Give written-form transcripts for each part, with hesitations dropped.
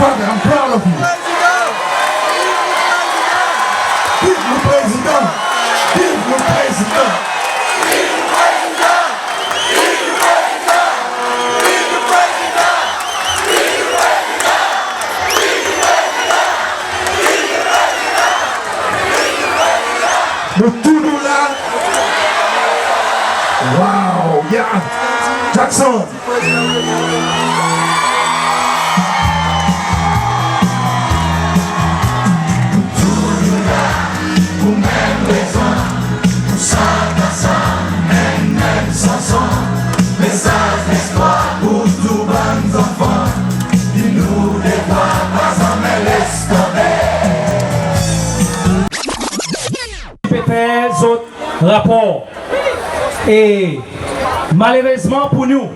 Father, I'm proud of you. Vive le président. Vive le président. Le tout là. Wow, yeah. Jackson. Rapport. Et malheureusement pour nous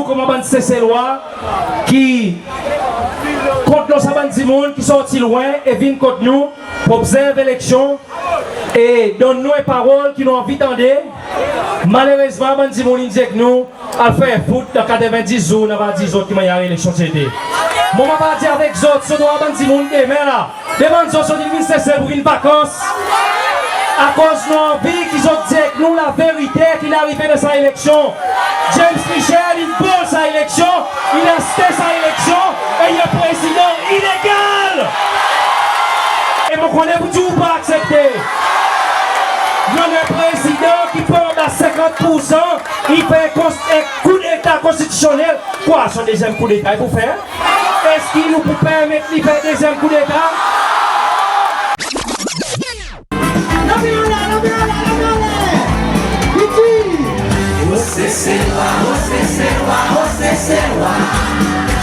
comme un CC-loi qui contre nos abandis monde qui sortent loin et viennent contre nous pour observer l'élection et donne-nous une parole qui nous envie d'entendre. Malheureusement, abandis monde dit que nous à faire foot dans 90 jours, dans 10 autres qui m'ont eu l'élection c'était. Moi je vais dire avec les autres, ce doit abandis monde demain là. Devant nous sur le ministère pour une vacance. À cause de nos vies qui ont dit que nous la vérité qu'il est arrivé dans sa élection. James Michel, il vole sa élection, il a acheté sa élection et il est président illégal. Et vous connaissez, vous ne pas accepter. Il y a un président qui prend à 50%, il fait un coup d'état constitutionnel. Quoi, son deuxième coup d'état, il faut faire? Est-ce qu'il nous peut permettre de faire un deuxième coup d'état?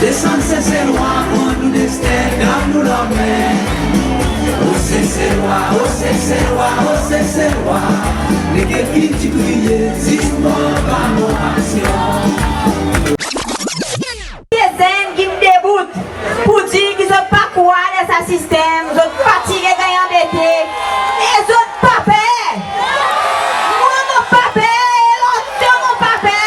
Descends ces lois, on nous destine, dans nous l'emmène. Oh ces lois, les guerriers qui brillent, si nous pas nos actions. Des zen qui me déboutent pour dire qu'ils n'ont pas quoi dans ce système, ils ont fatigué gagnant d'été, ils ont pas peur. Moi, mon papa, l'autre, mon papa,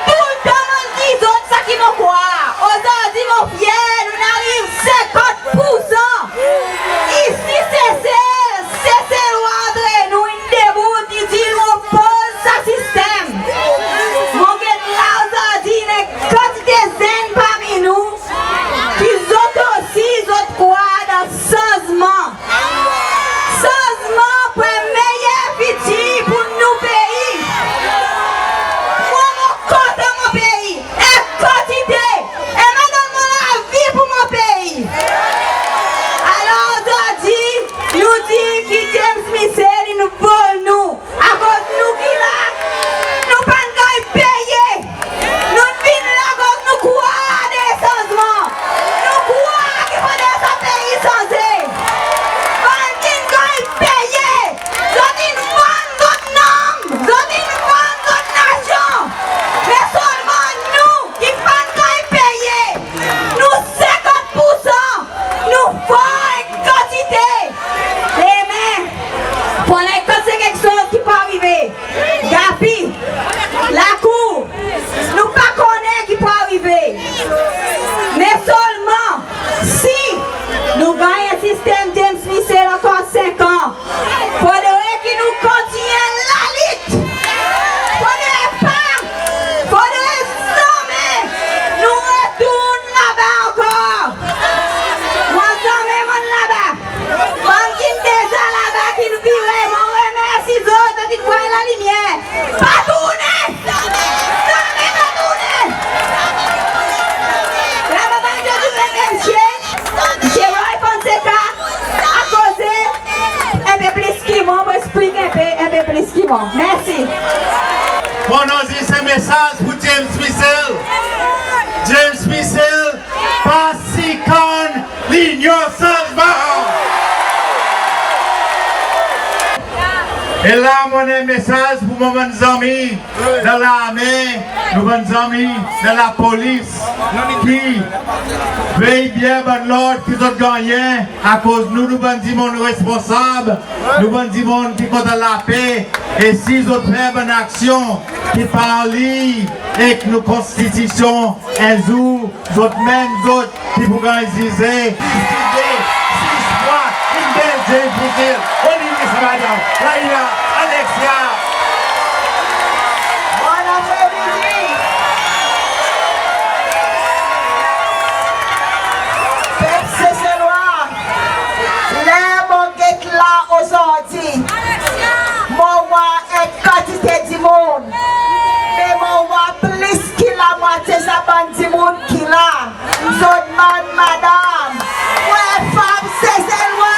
tout le temps, on dit les autres, ça qui nous croient. Aujourd'hui, mon fier, on arrive 50%. Ici, c'est loin de nous, une déboute, ils disent, on pose ce système. Mon gars, là, aujourd'hui, il y a une quantité zen parmi nous, qui ont aussi, ils ont quoi dans le changement. Changement pour un meilleur futur pour nos pays. Moi, mon compte dans mon pays, est quantité, et madame, la vie pour mon pays. Alors aujourd'hui, nous dit que James Michel, il nous vole nous, à cause de nous qui là, nous pas de payer. Nous venons là à cause de nous croire des changements. Nous croire qu'il faut des pays changés. On dit qu'on payer. Nous dit nous vendre notre nom. Nous dit nous vendre notre nation. Mais seulement nous qui pas de payer. Nous 50%. Nous faisons une quantité. Mais pour les c'est quelque chose qui peut arriver. Gapi, la cour, nous pas connaissons qui peut arriver. Mais seulement si nous gagnons un système James Michel encore 5 ans, faudrait qu'il nous continue la lutte. Faudrait pas, faudrait jamais nous retourne là-bas encore. Moi, jamais mon là-bas. Moi, qui déjà là-bas, qui nous vivrait, mon remercie d'autres qui voient la lumière. Pas tourner! Jamais pas tourner! La maman de Dieu, monsieur Roy Fonseca, à causer un peu plus qu'il m'a, pour expliquer un peu plus qu'il m'a. Merci. Bon, on dit ce message pour James Michel. James Michel, pas si con, l'union changement. Et là, mon message pour mes bonnes amis dans l'armée, nos bonnes amis dans la police, qui veillent bien bon l'ordre qui ont gagné à cause de nous, nous bonnes monde responsables, nous bonnes monde qui comptent la paix, et si ils ont fait bonne action, qui parlent et que nos constitutions, un jour, d'autres mêmes autres qui pourront exiger, Laila, Alexia. Bon après-midi. C'est loi. Les mots là aujourd'hui. Mon roi est quantité du monde. Mais mon roi plus qu'il a moitié sa bande du monde qu'il a. Zone madame. Ouais, femme, c'est loi.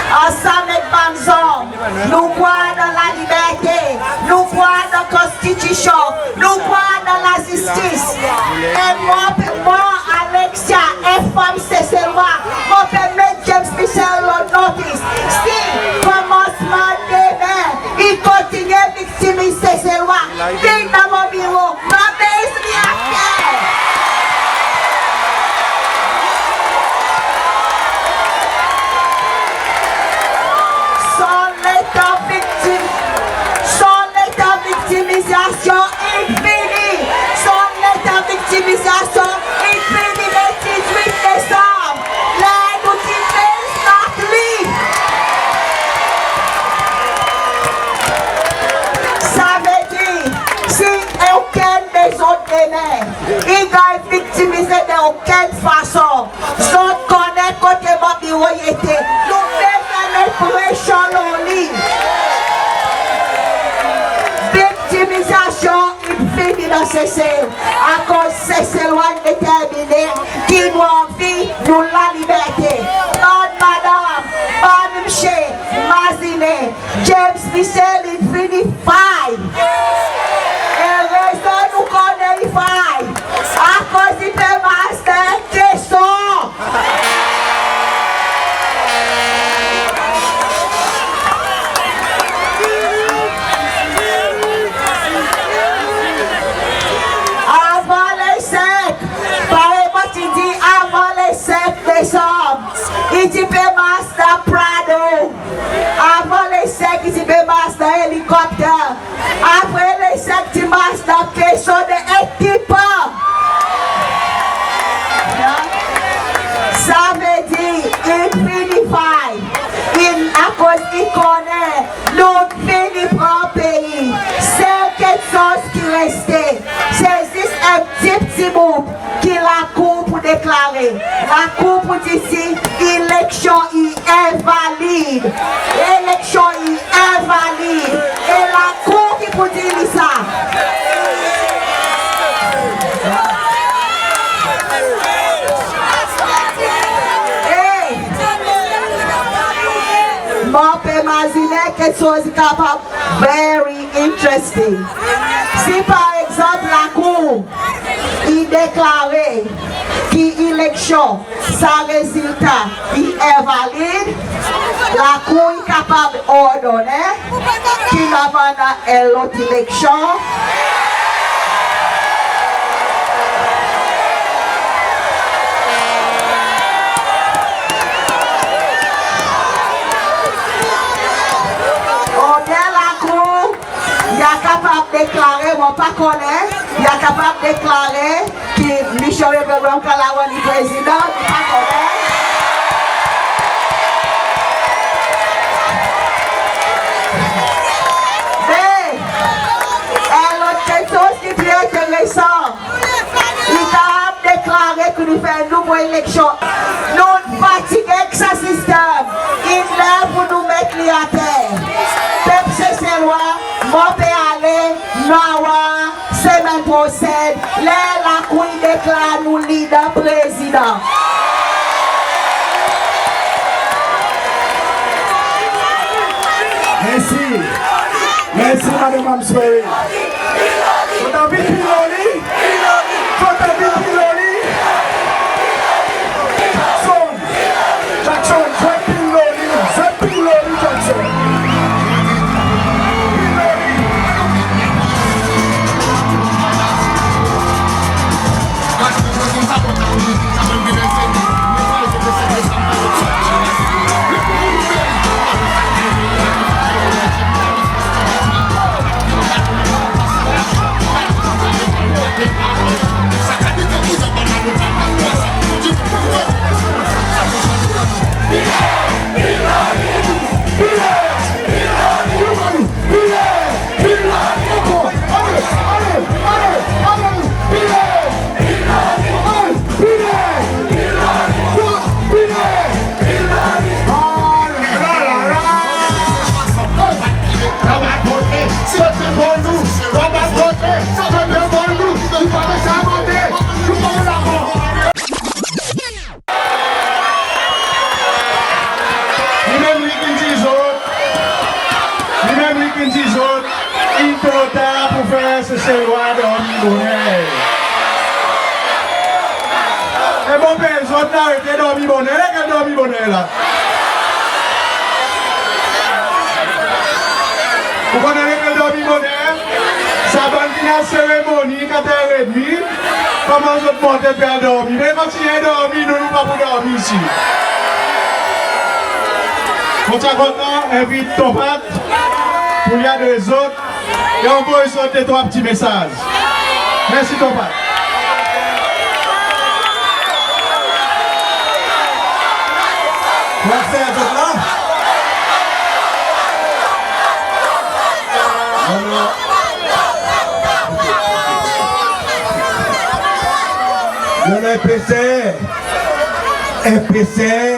Ensemble avec Banzon, nous croyons dans la liberté, nous croyons dans la constitution, nous croyons dans la justice. Et moi Alexia, et femme c'est loi, moi permettre James Michel le notice. Si, commencement demain, il continue à victimiser ces lois, viens dans mon bureau, ma base réacteur. Victimisation infinie. Son état victimisation infinie le 18 décembre. Les motivés Snarkly. Ça veut dire, si aucune des autres demain, il va être victimisé de aucune façon. Je connais côté mon bureau était. Nous faisons une pression en ligne. Victimisation infinie dans ces scènes, à cause de ces lois déterminées qui nous envient nous la liberté. Bonne madame, bonne monsieur, Mazine, James Michel infinit faille. Et raison nous connaît les failles, à cause du master question. Il dit Master Prado. Avant les 5, il dit Master hélicoptère. Après les 5, il dit Master question de équipement. Ça veut dire Infinify. À cause qu'il connaît l'autre pays prend pays. C'est quelque chose qui restait. C'est juste un petit mot qui la cour pour déclarer. La cour pour dire ici, élection est invalide. Élection est invalide. Et la cour qui pour dire ça. Mon père imaginer quelque chose capable, very interesting. Si par exemple la cour, il déclarait qu'élection, sa résultat, il est valide, la cour est capable d'ordonner qu'il a vendu l'autre élection. Il est capable de déclarer, on ne pas connaît, il est capable de déclarer que Michel Rebellion Kalawan est président, il ne pas connaît. Mais, élection. Nous fatigués avec ce système. Il est là pour nous mettre à terre. Peuple c'est loi, mon père aller, Noah, semaine procède, la couille déclare nous leader président. Merci. Merci, Madame Amsway. Vous avez Piloli? Vous avez Piloli? Jackson, je Piloli, Jackson. C'est loi dormir. Et mon père, ils ont arrêté dormir bonnet, qu'elle dormit bonnet là. Vous connaissez qu'elle dormit bonnet? Ça va une cérémonie quand elle est demie. Comment vous montez pour dormir? Mais quand il est dormi, nous ne pouvons pas dormir ici. On t'a content, invite ton pâte pour y aller les autres. Et on peut sauter trois petits messages. Merci ton père. Merci à tout là. Le PC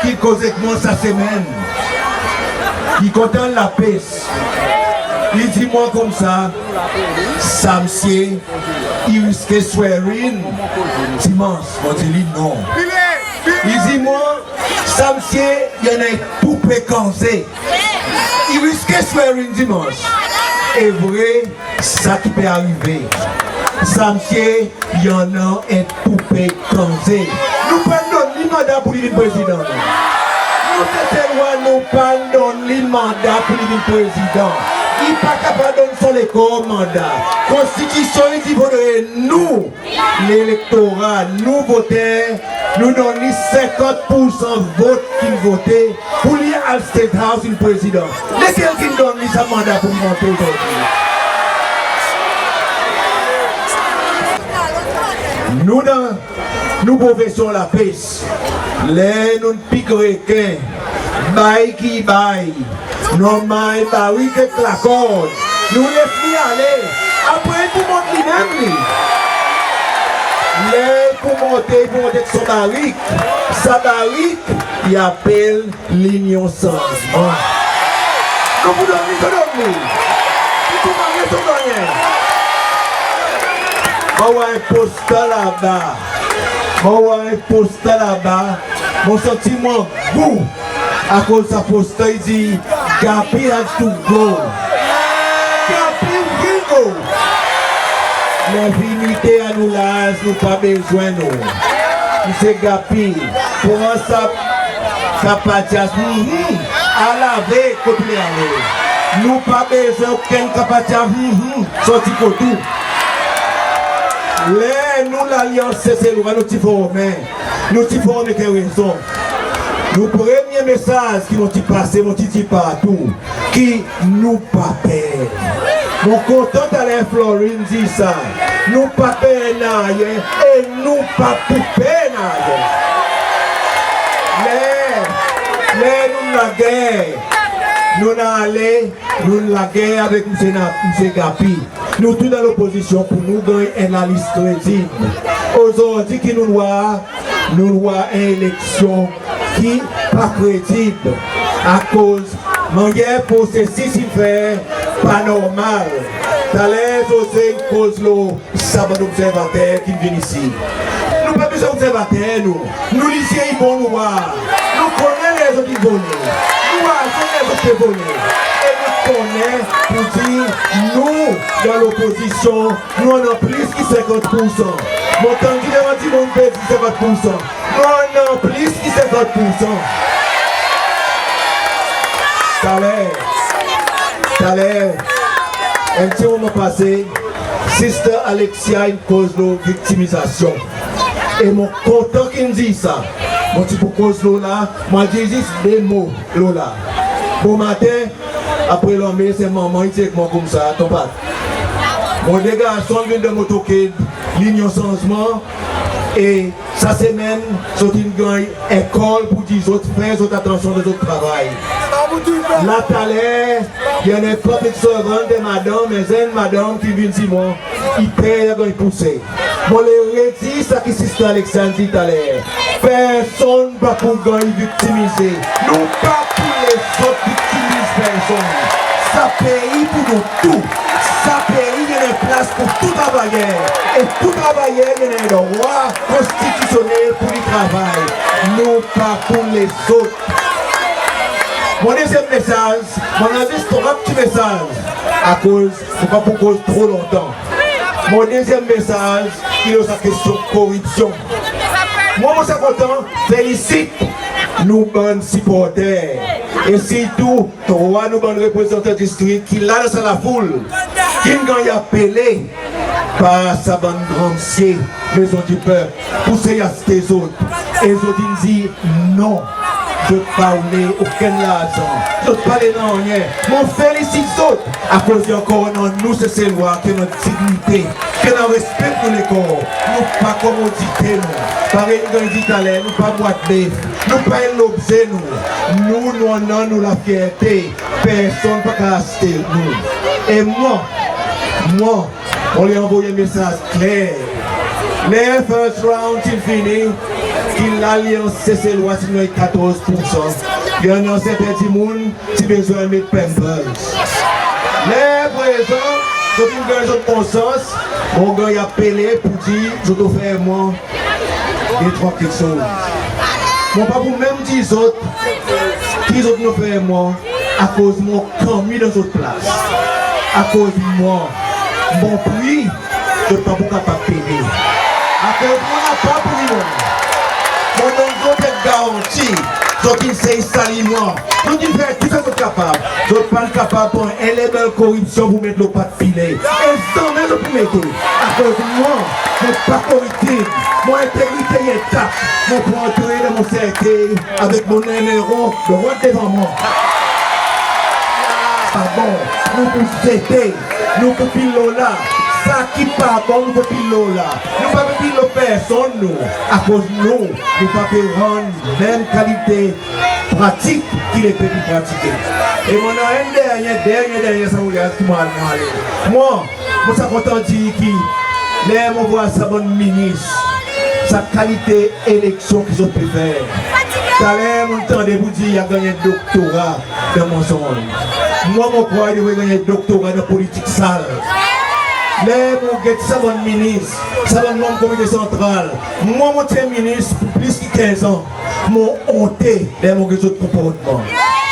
qui cause avec moi sa semaine, qui content la paix. Il dit moi comme ça, Samsier, il risquait swearing dimanche. Moi je dis non. Il dit moi, Samsier, il y en a une poupée cansée. Il risquait swearing dimanche. Et vrai, ça qui peut arriver. Samsier, il y en a une poupée cansée. Nous prenons le mandat pour le président. Nous ne prenons le mandat pour le président. Il n'est pas capable de donner son école mandat. Constitution, il dit nous, l'électorat, nous votons, nous donnons 50% vote qui votent pour aller à State House le président. Lequel qui donne sa mandat pour monter aujourd'hui? Nous professons la paix. Les nous piquons qu'un bail qui bail. Non, mais oui, que la corde. Nous laissons aller. Après, pour monter lui-même. Les pour monter son barrique. Sa barrique, il appelle l'union changement. Nous vous donnons. Vous parlez son gagné. On va un poster là-bas. Mon sentiment, vous, à cause de sa poster, il dit, Gapi has to go. Gapi will go. L'infinité à nous là, nous pas besoin nous. C'est Gapi. Pour ça, capacité à laver, copier aller. Nous pas besoin aucun capacité sortir côté. Nous, l'Alliance c'est nous t'y former. Nous t'y former quelle raison. Nous premier message qui nous t'y passé, nous t'y dit partout, qui nous pas peur. Mon content d'aller Florine dit ça. Nous pas peur et nous pas poupée nous la guerre. Nous allons nous la guerre avec M. Gapi. Nous tous dans l'opposition pour nous gagner un liste crédible. Aujourd'hui, qui nous voit une élection qui pas crédible à cause de processus qui fait pas normal. T'as l'air aussi cause le sabbat observateur qui vient ici. Nous pas besoin d'observateur, nous lycéens ils vont nous voir. Nous connaissons les autres qui volent. Nous connaissons les autres qui volent. Et nous connaissons pour dire, nous, dans l'opposition, nous en avons plus que 50%. Mon temps qui est dit, mon père dit 50%. Nous en avons plus que 50%. Tout à l'heure, un petit moment passé, Sister Alexia une cause de victimisation. Et mon content qui me dit ça, mon petit pour cause Lola, moi je dis juste des mots, Lola. Bon matin, après l'homme, c'est maman, il dit avec moi comme ça, ton père. Mon deux garçons viennent de motoquer, ligne au changement. Et ça semaine, c'est une grande école pour dire aux autres frères, aux autres attention de autres travail. Là, tout à l'heure, il y a un public servant de madame, mais une madame qui vient dire moi, il paye à pousser. Moi, les redis, ça qui Sister Alexandre dit tout à l'heure. Personne ne va pour victimiser. Non pas pour les autres victimisent personne. Ça paye pour nous tous. Ça pays, il y a une place pour tout travailleur. Et tout travailleur, il y a un droit constitutionnel pour le travail. Non pas pour les autres. Mon deuxième message, mon avis, c'est un petit message. À cause, c'est pas pour cause trop longtemps. Mon deuxième message, il est sa question de corruption. Moi, je suis content, félicite nous bonnes supporters. Et surtout, trois nous bonnes représentants district qui là dans la foule, qui nous a appelé par sa bande grancier, maison du peuple, pour ces autres. Et les autres disent non. Je ne parle aucun argent. Je ne parle non rien. Mon félicite autres. À cause encore non, nous c'est loi, que notre dignité, que notre respect pour les corps. Nous pas commodité nous. Pareil nous dit tout à l'heure, nous pas boîte bœuf. Nous pas l'objet nous. Nous avons la fierté. Personne ne peut acheter nous. Et moi, on lui a envoyé un message clair. Les first round il finit. L'alliance c'est loi si nous 14%. Il y en a certains petits monde qui besoin de mettre Pampers. Les présents, c'est une raison de bon sens. Mon gars a appelé pour dire je dois faire moi des trois quelque chose. Mon pas pour même dire les autres qui autres nous faire moi à cause de mon commis dans notre place. À cause de moi, mon prix, je ne peux pas capable de payer. À cause de moi, je ne peux pas payer. Mon nom est garanti, donc il s'est installé moi. Nous disons tout ça sont capables. Je ne suis pas capable pour un élément de corruption pour mettre le pas de filet. Et sans même pour mettre. À cause de moi, je ne suis pas corruptible. Mon intégrité est intacte. Je peux entrer dans mon cercueil avec mon numéro de droit devant moi. Pardon, nous pouvons céder, nous pouvons piler là. Ça qui pas bon, nous pouvons piler là. Nous ne pouvons pas piler personne, nous. À cause de nous, nous ne pouvons pas rendre la même qualité pratique qu'il est petit pratiquer. Et mon dernier, ça vous regarde qui m'a allé. Moi, je suis content de dire que les mots voient sa bonne ministre, sa qualité élection qu'ils ont pu faire. Tout à l'heure, mon temps de vous dire qu'il a gagné un doctorat dans mon son. Moi, je crois qu'il a gagné un doctorat de politique sale. Les mots sa bonne ministre, sa bonne membre comité central. Moi, mon tiens ministre pour plus de 15 ans. Mon honté, les mots de comportement.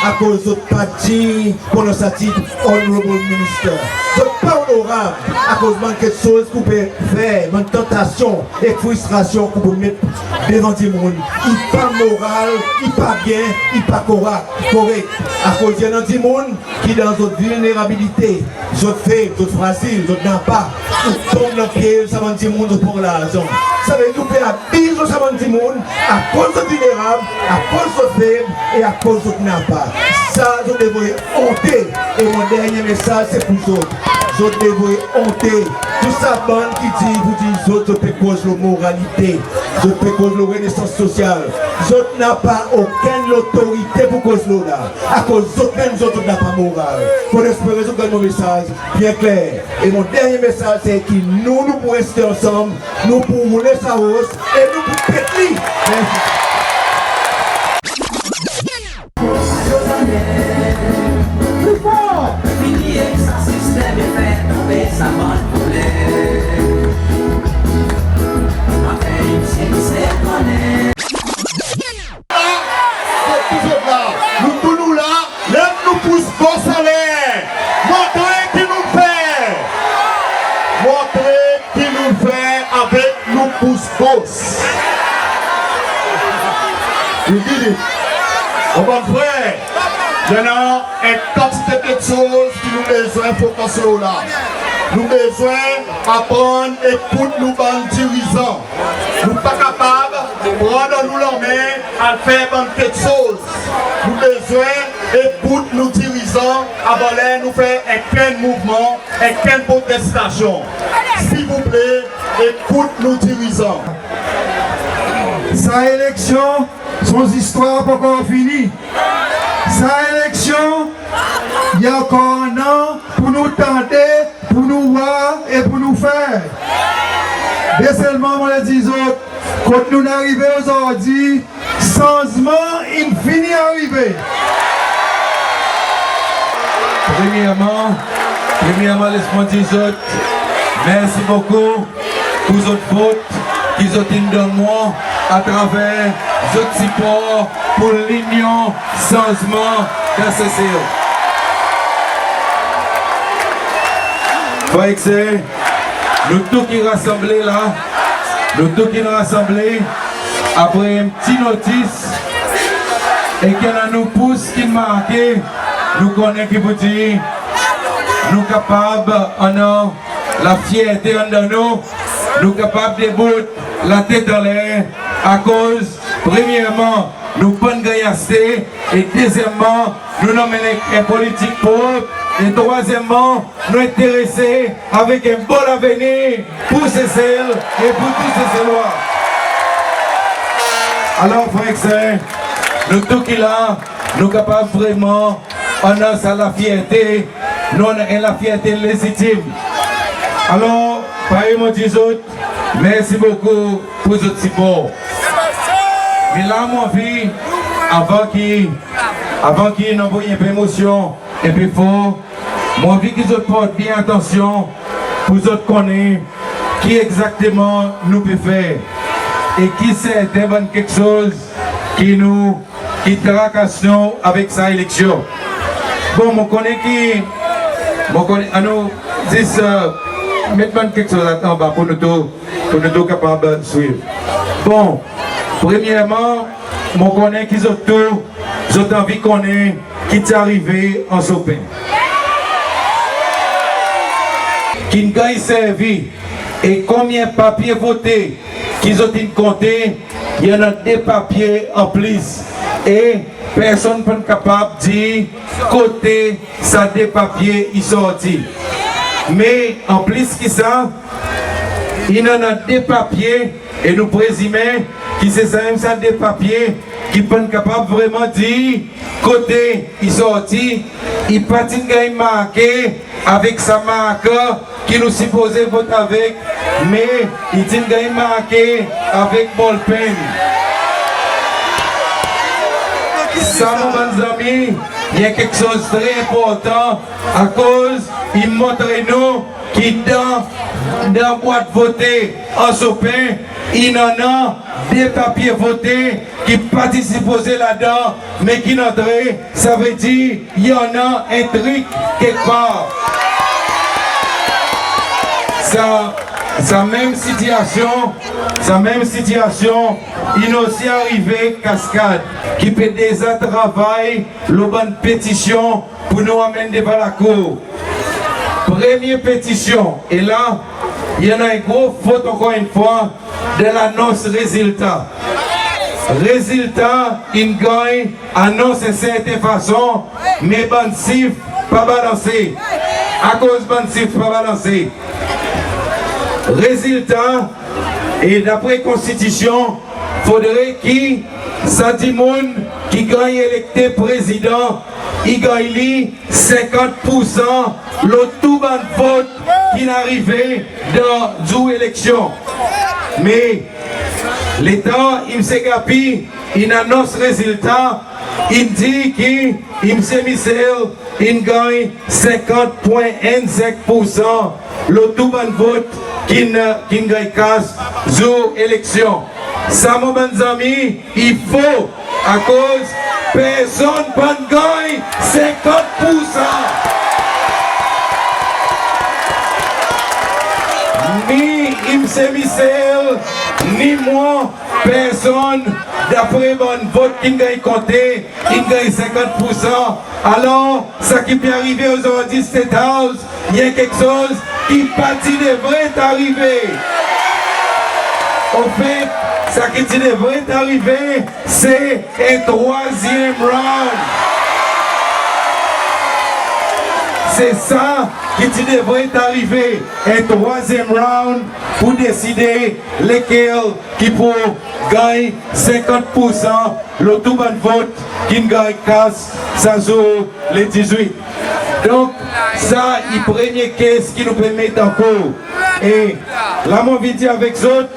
À cause de parti, pour le titre honorable minister. Je ne suis pas honorable à cause de quelque chose que vous pouvez faire, une tentation et frustration que vous mettre devant tout le monde. Il n'est pas moral, il n'est pas bien, il n'est pas correct. À cause de tout le monde qui est dans votre vulnérabilité, votre faible, votre fragile, votre n'a pas, vous tombez dans le pied, ça va dire monde pour l'argent. Ça veut dire que vous pouvez abuser ça va dire monde à cause de vulnérable, à cause de faible et à cause de n'a pas. Ça, je devrais honter. Et mon dernier message, c'est pour vous autres. Vous devez honter. Tout ça, bande qui dit, vous dites, vous autres, cause de moralité, vous cause de renaissance sociale. Vous n'avez pas aucune autorité pour cause de là. À cause d'autres, même vous autres, n'avez pas morale. Pour espérer que mon message bien clair. Et mon dernier message, c'est que nous pouvons rester ensemble, nous pouvons rouler sa hausse et nous pouvons péter. Merci. Nous tous nous là, même nous pousse bon salaire. Montrez qui nous fait. Montrez qui nous fait avec nous pousse boss. Vous dites, mon bon frère, il y a une quantité de choses qui nous besoin pour passer là. Nous besoin d'apprendre et pour nous ban dirigeants. Nous pas capables de prendre nous la main à faire quelque chose. Nous besoin et pour nous dirigeants à voler nous faire aucun mouvement, aucune protestation. S'il vous plaît, écoute nous dirigeants. Sa élection, son histoire pas encore finie. Sa élection, il y a encore un an pour nous tenter, pour nous voir et pour nous faire. Et seulement, on l'a dit autres, quand nous arrivons aujourd'hui, changement infini arrivé. Premièrement, laisse-moi dire autres, merci beaucoup pour vos autres votes qu'ils ont donné moi à travers votre support pour l'union changement de CCO. Frère, c'est nous tous qui rassemblés là, nous tous qui nous rassemblés après un petit notice et qu'il y a nous pousse qui marque, nous connaissons qui vous dit, nous capables en la fierté en nous capables de bout la tête en l'air à cause, premièrement, nous bonnes gagner et deuxièmement, nous nommons un politique propre. Et troisièmement, nous intéressés avec un bon avenir pour ces celles et pour tous ces Célois. Alors, frère, nous tous qui là, nous capables vraiment, on a ça la fierté, nous on a la fierté légitime. Alors, pareillement des autres, merci beaucoup pour votre support. Mais là, mon vie, avant qu'il n'envoie une émotion et puis fort, moi, envie qu'ils portent bien attention pour eux connaître qui exactement nous peut faire et qui c'est quelque chose qui tracasse avec sa élection. Bon, je connais nous disent mettre quelque chose en bas pour nous tous capables de suivre. Bon, premièrement, je connais qu'ils ont envie de connaître qui est arrivé en Sopin. Qui n'a servi et combien de papiers votés qu'ils ont compté, il y en a des papiers en plus. Et personne n'est capable de dire côté ça des papiers ils sortis. Mais en plus que ça, il y en a des papiers et nous présumons que c'est ça même ça des papiers qui sont capables vraiment de dire côté ils sortis, ils pas marqué avec sa marque qui nous supposait voter avec, mais il est marqué avec ballpen. Ça, mon bon ami, il y a quelque chose de très important à cause, il montre nous qui dans la boîte votée en Sopin, il y en a des papiers votés qui participent là-dedans, mais qui n'entrent, ça veut dire qu'il y en a un truc quelque part. Sa même situation, il nous aussi arrivé cascade qui peut déjà travailler la bonne pétition pour nous amener devant la cour. Première pétition, et là, il y en a une grosse faute encore une fois de l'annonce résultat. Résultat, il gagne, annonce de certaine façon, mais bon chiffre, pas balancé. à cause de chiffre pas balancé. Résultat, et d'après Constitution, faudrait qu'il ça dit moun qui gagne électé président, il gagne 50% l'autre tout ban vote qui n'arrivait dans une élection. Mais l'État, il s'est gapi, il annonce résultat, il dit qu'il s'est mis il gagne 50,15% le tout ban vote qui gagne casse dans l'élection. Ça, mon bon ami, il faut, à cause, personne ne gagne 50%. Ni Imse Michel, ni moi, personne, d'après mon vote qui gagne compté, il gagne 50%. Alors, ça qui peut arriver aujourd'hui, State House, il y a quelque chose qui partie devrait arriver. Au fait, ça qui devrait arriver, c'est un troisième round. C'est ça qui devrait arriver, un troisième round pour décider lesquels qui pour gagner 50% le tout bon vote qui gagne casse, ça joue les 18. Donc, ça, il premier caisse qui nous permet encore. Et là, mon vidéo avec autres,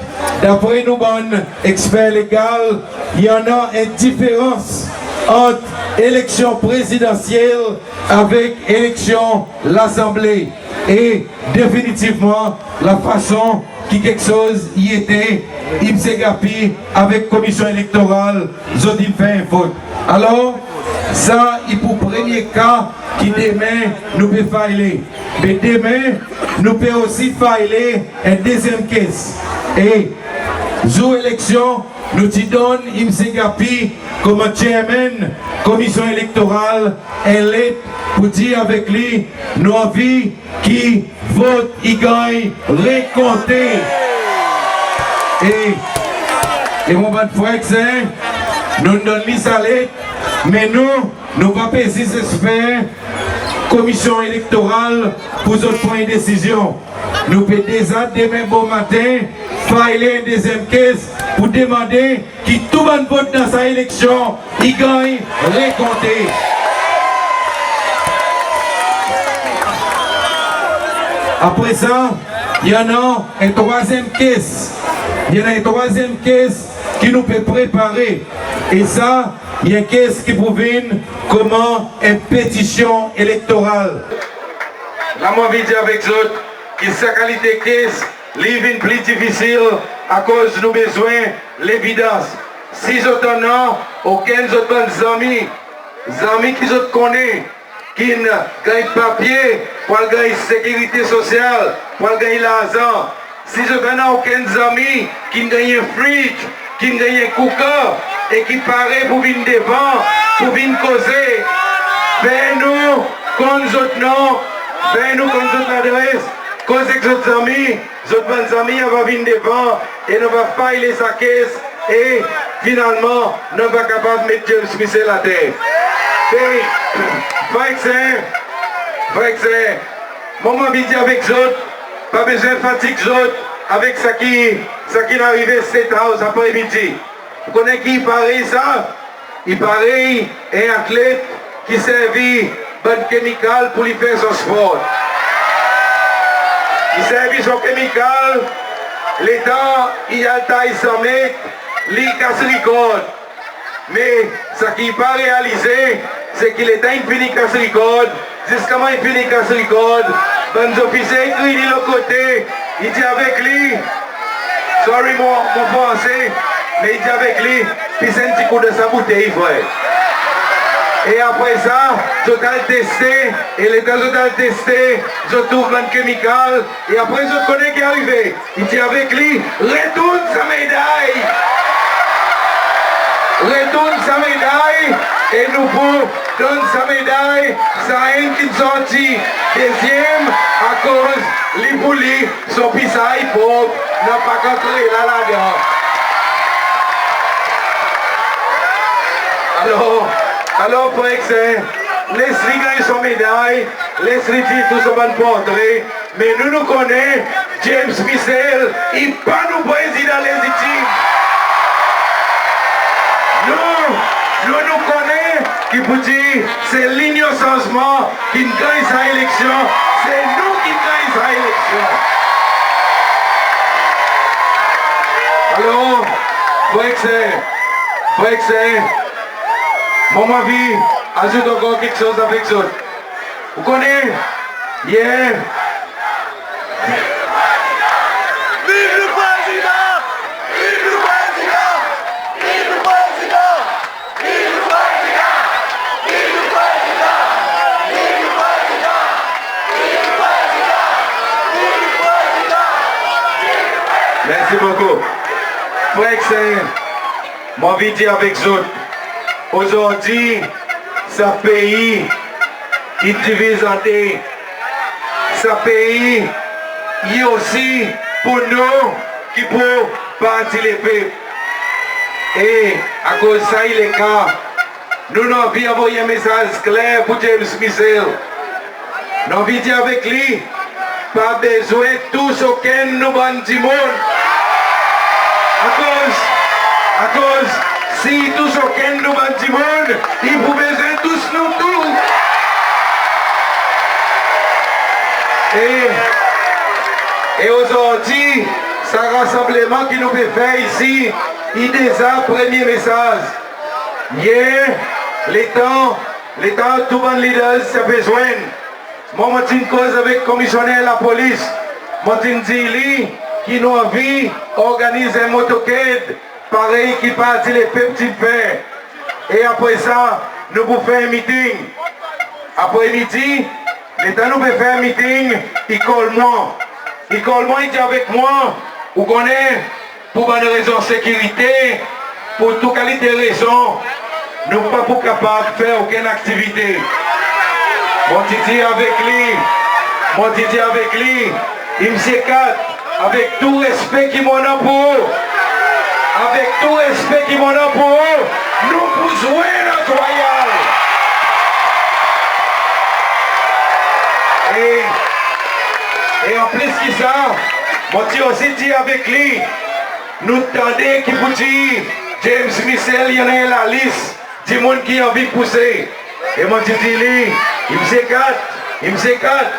d'après nos bonnes experts légaux, il y en a une différence entre élection présidentielle avec élection l'Assemblée. Et définitivement, la façon qui quelque chose y était, il s'est gapi avec commission électorale, Zodin fait un vote. Alors, ça, il pour premier cas qui demain nous peut filer. Mais demain, nous peut aussi filer un deuxième caisse. Et, jour élection, nous te donnons Imse Gapi comme chairman commission électorale et lettre pour dire avec lui nos avis qui vote, il gagne, récompté. Et mon bon frère, nous donnons sa lettre, mais nous pas préciser faire commission électorale pour notre point de décision. Nous pouvons déjà demain bon matin filer une deuxième caisse pour demander qui tout le monde vote dans sa élection, il gagne, récompté. Après ça, il y en a un troisième caisse. Il y en a une troisième caisse qui nous peut préparer. Et ça, il y a une caisse qui provient comment une pétition électorale. Là, moi, je dis avec vous que sa qualité caisse, livre plus difficile à cause de nos besoins, l'évidence. Si vous n'avez aucun autre amis qui vous connaissent, qui gagnent papier, pour gagner sécurité sociale, pour gagner l'argent. Si vous n'avez aucun ami qui gagne un fridge, qui gagne un cooker, et qui paraît pour venir devant, pour venir causer, faites-nous comme notre nom, faites-nous comme notre adresse, causez avec votre amis, votre bonnes amis, on va venir devant, et nous va filer sa caisse, et finalement, nous va capable de mettre James Smith à la terre. Frère, maman dit avec autres, pas besoin de fatigue autres, avec ça qui est arrivé State House après-midi. Vous connaissez qui paraît ça? Il paraît un athlète qui servit bonne chimical pour lui faire son sport. Il servit son chimical, l'État, il a taille 100 mètres, il casse le record. Mais ce qu'il n'a pas réalisé, c'est qu'il était infini casse le record. Jusqu'à moi, infini casse le record. Ben, officier écrit de l'autre côté, il dit avec lui, sorry mon français, mais il dit avec lui, puis c'est un petit coup de sa bouteille, frère. Et après ça, je t'ai testé, et les gars, je t'ai testé, je trouve un chimical, et après je connais qui est arrivé. Il dit avec lui, retourne sa médaille. Retourne sa médaille, et nous pour donne sa médaille, ça a un qui sorti. Deuxième, à cause, les boulis, son pissaille pauvre, n'a pas contrôlé là-dedans. Alors, pour exemple, laisse-lui gagner son médaille, laisse-lui dire tout son bon portrait, mais nous connaissons, James Michel, il n'est pas nous président légitime. Nous connaissons qui peut dire, c'est l'innocensement qui gagne sa élection, c'est nous qui gagnons sa élection. Alors, frère, mon avis, ajoute encore quelque chose avec ça. Vous connaissez, hier, Vive le président! Vive le président! Vive le président! Vive le président! Vive le président! Vive le président! Vive le président! Vive le président! merci beaucoup. Frère, mon envie de dire avec vous, aujourd'hui, ce pays, il divise en deux. Ce pays, il est aussi pour nous qui pour partir les peuples. Et à cause de ça, il est cas. Nous avons envie d'envoyer un message clair pour James Michel. Nous avons envie de dire avec lui, pas besoin de tout ce que nous avons dit. À cause, si tout ce que nous avons dit, il faut besoin tous nous tous. Et aujourd'hui, ce rassemblement qui nous fait faire ici, il est déjà premier message. Hier, les temps, tout le monde leader, c'est besoin. Moi, je suis cause avec le commissionnaire de la police. Moi, je dis qui nous a envie d'organiser un motoquette, pareil qui partit les petits faire. Et après ça, nous pouvons faire un meeting. Après midi, l'État nous fait faire un meeting, il colle moi. Il dit avec moi, vous connaissez, pour une raison de sécurité, pour toute qualité de raison, nous ne sommes pas capables de faire aucune activité. Mon Titi avec lui, il me s'écarte, avec tout respect qu'il m'en a pour eux. Avec tout respect qu'il m'en a pour eux, nous pouvons jouer notre royal. Et en plus que ça, moi tu aussi dit avec lui, nous tendez qui vous dit, James Michel, il y en a la liste du monde qui a envie de pousser. Et moi tu dis lui, il me s'écarte,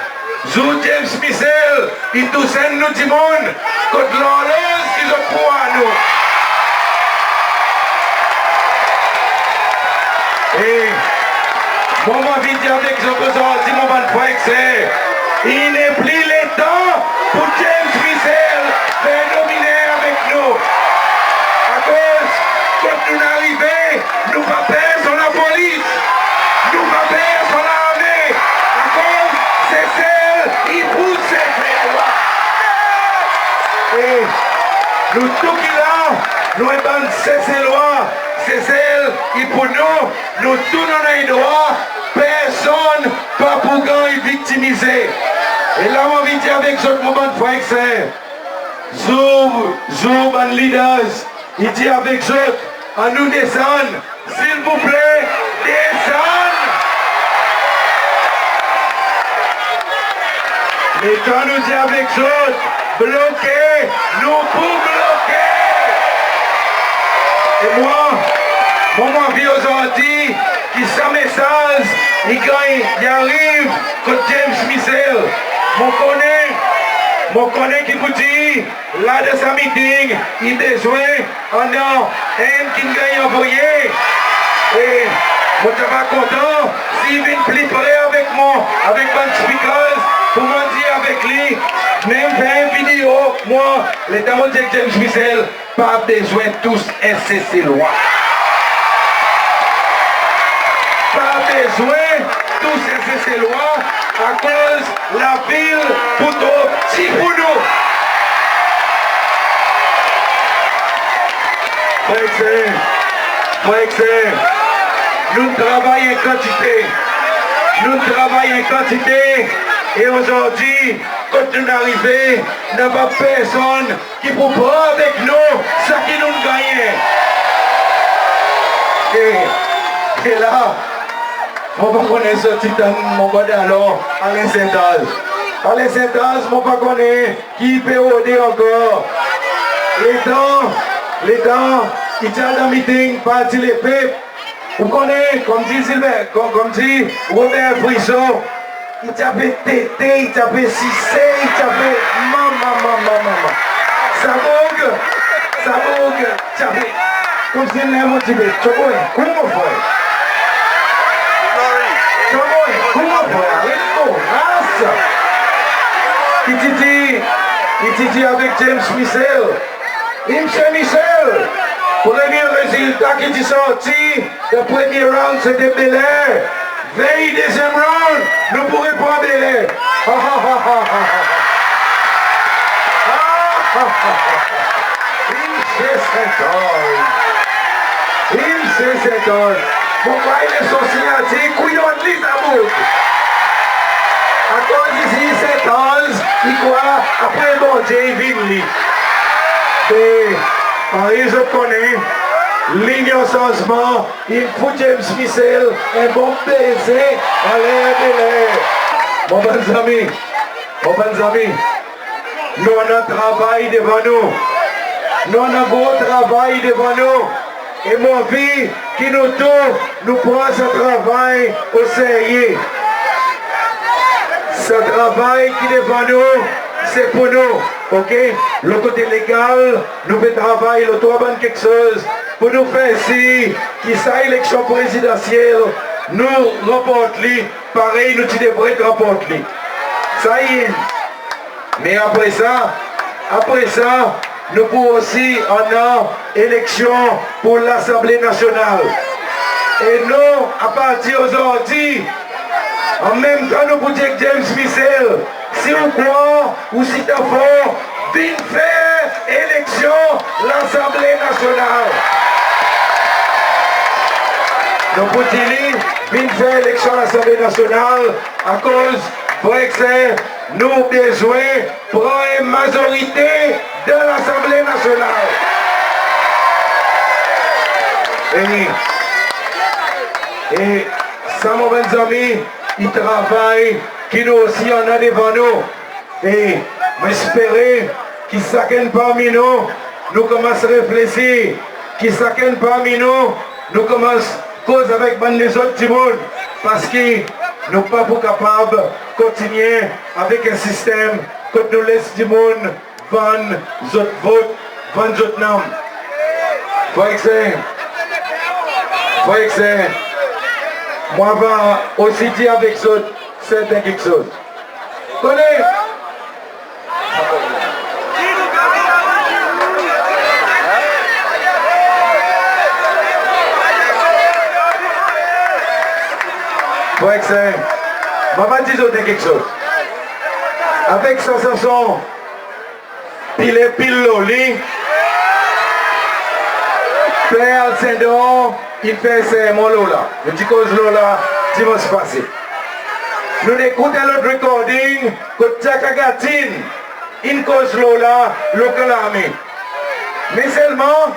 Zou James Michel, il touche nous du monde, contre l'horloge qu'ils ont pour à nous. Et mon envie de dire avec ce que j'ai dit, mon bon frère, il n'est plus le temps pour James Michel de dominer avec nous. À cause, quand nous arrivons, nous ne pas perdre sur la police, nous ne pas perdre sur l'armée. À cause, c'est celle qui pousse ces lois. Et nous, tout qui là, nous avons ces lois, c'est celle qui pour nous, nous tournons les droits, personne pas pour gagner victimiser. Et là, on vient dire avec ce moment de frère, c'est Zoub and leaders, il dit avec eux, à nous descendre, s'il vous plaît, descendre. Et quand nous dit avec eux, bloquer, nous pour bloquer. Et moi, mon envie aujourd'hui, qui sa message, il gagne, il arrive, contre James Michel. Mon connaît qui vous dit, là de sa meeting, il a besoin, un qui gagne envoyé. Et moi je suis content, s'il vient plus près avec moi, avec mon speakers, pour me dire avec lui, même faire une vidéo, moi, l'État mondial James Michel, pas besoin de tous SCC loi. Pas besoin de tous SCC loi à cause de la ville pour trop petit pour nous. Frère, nous travaillons en quantité. Nous travaillons en quantité. Et aujourd'hui, quand nous arrivons, il n'y a pas personne qui peut prendre avec nous ce qui nous gagne. Et là, Moi, je connais ce titan, mon gars, alors, Alain Saint-Ange. Alain Saint-Ange, moi, je connais qui peut aider encore. Les temps, il y a un meeting, parti les peuples. Vous connaissez, comme dit Sylvain, comme dit Robert Frisson, il y avait Tété, il y avait Cissé, il y avait maman. Ça bouge, il y avait, comme si il est motivé. Comment faire? Il dit avec James Michel. Michel, premier résultat qui est sorti, le premier round c'était Bel Air. Veille deuxième round, nous ne pourrons pas Bel Air. Il sait cet homme. Pourquoi il est sorti, couillon de l'Isamouk. À cause d'ici, cet homme, il croit, après bon Dieu, il vit. Et Paris, je connais, l'union changement, il faut James Michel, un bon baiser, allez. Mon bon ami, nous avons un travail devant nous. Nous avons un gros travail devant nous. Et mon vie qui nous tourne, nous prenons ce travail au sérieux. Ce travail qui est devant nous, c'est pour nous. Ok? Le côté légal, nous faisons travail, le droit de quelque chose. Pour nous faire ici, qui ça élection présidentielle, nous remportons, pareil, nous devrions remporter. Ça y est. Mais après ça, nous pouvons aussi en élection pour l'Assemblée nationale. Et nous, à partir d'aujourd'hui, en même temps, nous pouvons dire James Michel, si vous croyez ou si tu as fort, viens faire élection l'Assemblée nationale. Nous pouvons dire, viens faire élection l'Assemblée nationale à cause, pour que nous avons besoin de prendre une majorité de l'Assemblée nationale. Et ça, mon bon ami, il travaille, qui nous aussi en a devant nous. Et j'espère qu'il chacun parmi nous commence à réfléchir, qu'il chacun parmi nous commence à causer avec les autres du monde. Parce que nous ne sommes pas capables de continuer avec un système que nous laisse du monde vendre notre vote, vendre notre nom. Faut que moi, je vais aussi dire avec eux, c'est quelque chose. Connais? Faut que je vais dire quelque chose. Avec sa chanson, pile loli, Claire Saint-Don, il fait ses mots là. Je dis cause Lola, dimanche passé. Nous écoutons l'autre recording, que Tchakagatine, in cause Lola, local army. Mais seulement,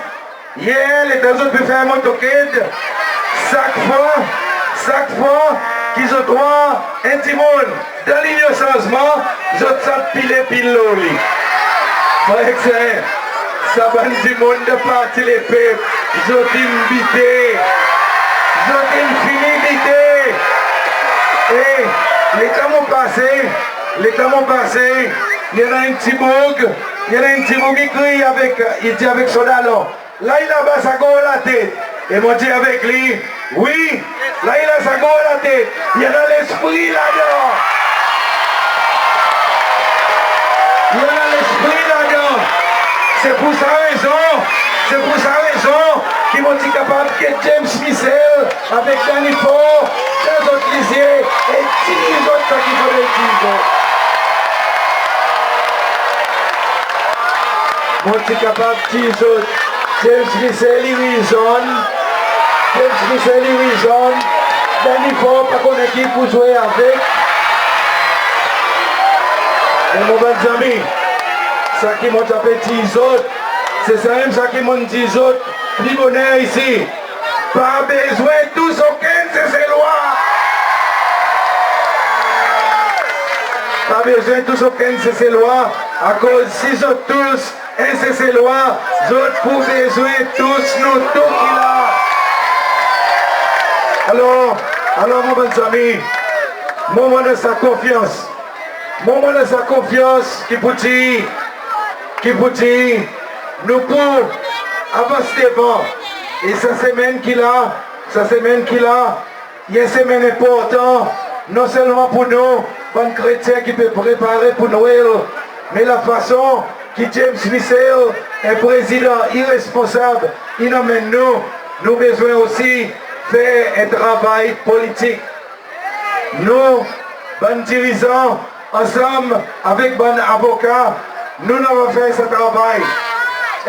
hier, les deux autres peuvent faire un motoquette, chaque fois qu'ils ont droit un petit monde dans l'innocensement, ils ont pile loli. Ça va du monde de partir les peuples, ils ont invité, ils ont fini. Et les temps m'ont passé, il y en a un petit bouc, qui crie avec son allon. Là il a bas sa go la tête. Et moi dit avec lui, oui, là il a sa go la tête. Il y a l'esprit là-dedans. C'est pour sa raison qu'ils m'ont dit capable que James Michel avec Danny Ford, 2 autres lycées et 10 autres qui font des 10 autres. M'ont dit capable 10 autres. James Michel, il reason. Danny Ford, pas qu'on équipe pour jouer avec. Et mon bon ami, ça qui m'ont appelé 10 autres, c'est ça même ça qui m'ont dit 10 autres, plus bonheur ici. Pas besoin de tous aucun de ces lois. besoin tous aucun cessez loi à cause si vous tous un cessez loi, vous pour besoin tous nous tout qui là. Alors mon bon ami, moment de sa confiance, qui vous dit, nous pour avancer devant. Et sa semaine qu'il a, il y a une semaine importante, non seulement pour nous, bon chrétiens qui peuvent préparer pour Noël, mais la façon que James Michel, un président irresponsable, il emmène nous besoin aussi faire un travail politique. Nous, bon dirigeants, ensemble avec bon avocats, nous avons fait ce travail.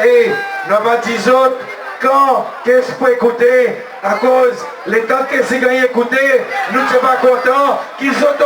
Et nous avons dit autres, quand qu'est-ce pour écouter, à cause les temps que c'est gagné écouter, nous ne sommes pas contents qu'ils ont